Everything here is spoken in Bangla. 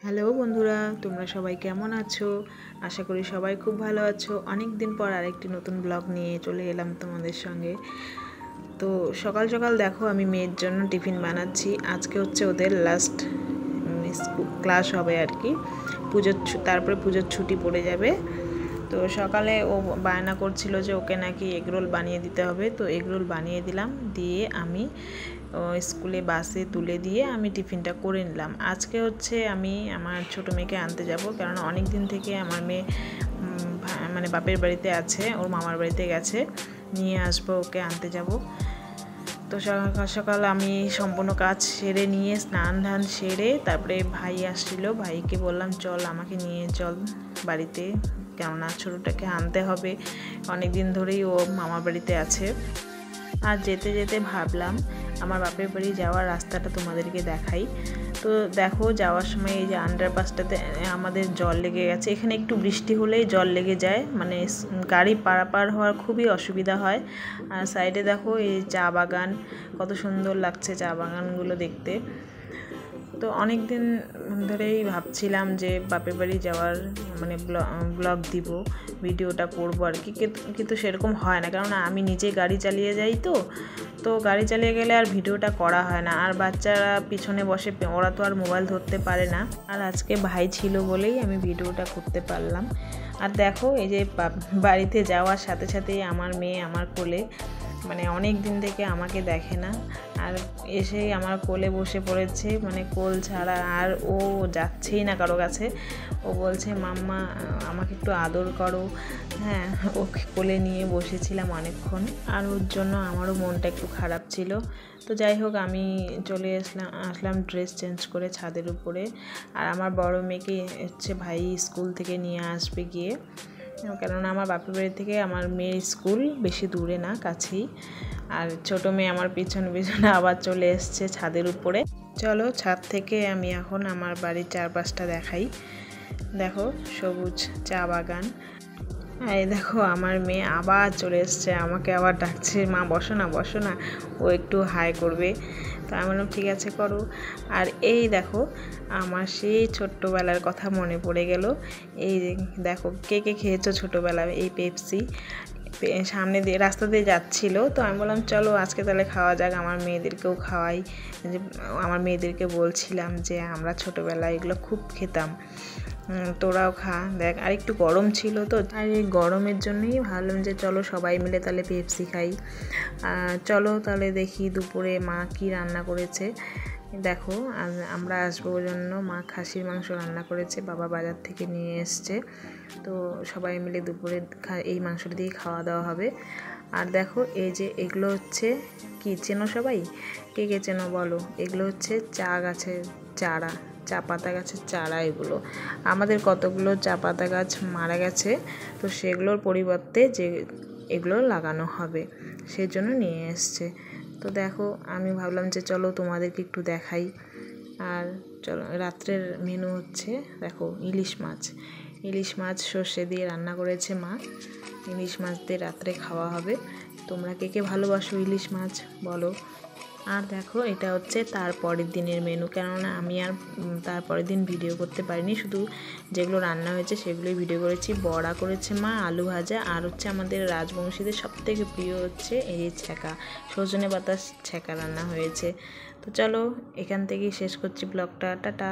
হ্যালো বন্ধুরা, তোমরা সবাই কেমন আছো? আশা করি সবাই খুব ভালো আছো। অনেক দিন পর আরেকটি নতুন ব্লগ নিয়ে চলে এলাম তোমাদের সঙ্গে। তো সকাল সকাল দেখো আমি মেয়ের জন্য টিফিন বানাচ্ছি। আজকে হচ্ছে ওদের লাস্ট ক্লাস হবে আর কি, তারপরে পুজোর ছুটি পড়ে যাবে। তো সকালে ও বায়না করছিল যে ওকে নাকি এগরোল বানিয়ে দিতে হবে, তো এগরোল বানিয়ে দিলাম, দিয়ে আমি স্কুলে বাসে তুলে দিয়ে আমি টিফিনটা করে নিলাম। আজকে হচ্ছে আমি আমার ছোটো মেয়েকে আনতে যাব, কারণ অনেক দিন থেকে আমার মেয়ে মানে বাপের বাড়িতে আছে, ওর মামার বাড়িতে গেছে, নিয়ে আসবো, ওকে আনতে যাব। তো সকাল সকাল আমি সম্পূর্ণ কাজ সেরে নিয়ে স্নান ধান সেরে তারপরে ভাই আসছিলো, ভাইকে বললাম চল আমাকে নিয়ে চল বাড়িতে, কেননা ছোটোটাকে আনতে হবে, অনেক দিন ধরেই ও মামার বাড়িতে আছে। আর যেতে যেতে ভাবলাম আমার বাপের বাড়ি যাওয়ার রাস্তাটা তোমাদেরকে দেখাই। তো দেখো যাওয়ার সময় এই যে আন্ডারপাসটাতে আমাদের জল লেগে গেছে, এখানে একটু বৃষ্টি হলেই জল লেগে যায়, মানে গাড়ি পারাপার হওয়ার খুবই অসুবিধা হয়। আর সাইডে দেখো এই চা বাগান, কত সুন্দর লাগছে চা বাগানগুলো দেখতে। তো অনেক দিন ধরেই ভাবছিলাম যে বাপের বাড়ি যাওয়ার মানে ব্লগ দিব, ভিডিওটা করবো আর কি, কিন্তু সেরকম হয় না, কারণ আমি নিজে গাড়ি চালিয়ে যাই। তো গাড়ি চালিয়ে গেলে আর ভিডিওটা করা হয় না, আর বাচ্চারা পিছনে বসে, ওরা তো আর মোবাইল ধরতে পারে না। আর আজকে ভাই ছিল বলেই আমি ভিডিওটা করতে পারলাম। আর দেখো এই যে বাড়িতে যাওয়ার সাথে সাথেই আমার মেয়ে আমার কোলে, মানে অনেক দিন থেকে আমাকে দেখে না, আর এসেই আমার কোলে বসে পড়েছে, মানে কোল ছাড়া আর ও যাচ্ছেই না কারো কাছে। ও বলছে মাম্মা আমাকে একটু আদর করো। হ্যাঁ, ওকে কোলে নিয়ে বসেছিলাম অনেকক্ষণ, আর ওর জন্য আমারও মনটা একটু খারাপ ছিল। তো যাই হোক আমি চলে আসলাম ড্রেস চেঞ্জ করে ছাদের উপরে। আর আমার বড় মেয়েকে হচ্ছে ভাই স্কুল থেকে নিয়ে আসবে গিয়ে, কেননা আমার বাপের বাড়ি থেকে আমার মেয়ের স্কুল বেশি দূরে না, কাছেই। আর ছোটো মেয়ে আমার পিছনে পিছনে আবার চলে এসছে ছাদের উপরে। চলো ছাদ থেকে আমি এখন আমার বাড়ির চারপাশটা দেখাই। দেখো সবুজ চা বাগান। এই দেখো আমার মেয়ে আবার চলে এসছে, আমাকে আবার ডাকছে মা বসো না বসো না, ও একটু হাই করবে। তো আমি বললাম ঠিক আছে করো। আর এই দেখো আমার সেই ছোট্টবেলার কথা মনে পড়ে গেল। এই দেখো কে কে খেয়েছো ছোটোবেলায় এই পেপসি, সামনে দিয়ে রাস্তা দিয়ে যাচ্ছিলো। তো আমি বললাম চলো আজকে তাহলে খাওয়া যাক, আমার মেয়েদেরকেও খাওয়াই। যে আমার মেয়েদেরকে বলছিলাম যে আমরা ছোটোবেলায় এগুলো খুব খেতাম, তোরাও খা দেখ। আর একটু গরম ছিল, তো আর এই গরমের জন্যই ভাবলাম যে চলো সবাই মিলে তাহলে পেপসি খাই। চলো তাহলে দেখি দুপুরে মা কি রান্না করেছে। দেখো আমরা আসবো ওই জন্য মা খাসির মাংস রান্না করেছে, বাবা বাজার থেকে নিয়ে এসছে। তো সবাই মিলে দুপুরে এই মাংসটা দিয়ে খাওয়া দাওয়া হবে। আর দেখো এই যে এগুলো হচ্ছে কি চেনো সবাই, কে কে চেনো বলো? এগুলো হচ্ছে চা গাছের চারা, চা পাতা গাছের চারা। এগুলো আমাদের কতগুলো চা পাতা গাছ মারা গেছে, তো সেগুলোর পরিবর্তে যে এগুলো লাগানো হবে সেজন্য নিয়ে এসছে। তো দেখো আমি ভাবলাম যে চলো তোমাদেরকে একটু দেখাই। আর চলো রাত্রের মেনু হচ্ছে দেখো ইলিশ মাছ সর্ষে দিয়ে রান্না করেছে মা, ইলিশ মাছ দিয়ে রাত্রে খাওয়া হবে। তোমরা কে কে ভালোবাসো ইলিশ মাছ বলো। আর দেখো এটা হচ্ছে তারপরের দিনের মেনু, কেননা আমি আর তারপরের দিন ভিডিও করতে পারিনি, শুধু যেগুলো রান্না হয়েছে সেগুলোই ভিডিও করেছি। বড়া করেছে মা, আলু ভাজা, আর হচ্ছে আমাদের রাজবংশীদের সবথেকে প্রিয় হচ্ছে এই ছ্যাঁকা, সজনে পাতার ছ্যাঁকা রান্না হয়েছে। তো চলো এখান থেকেই শেষ করছি ব্লগটা, টাটা।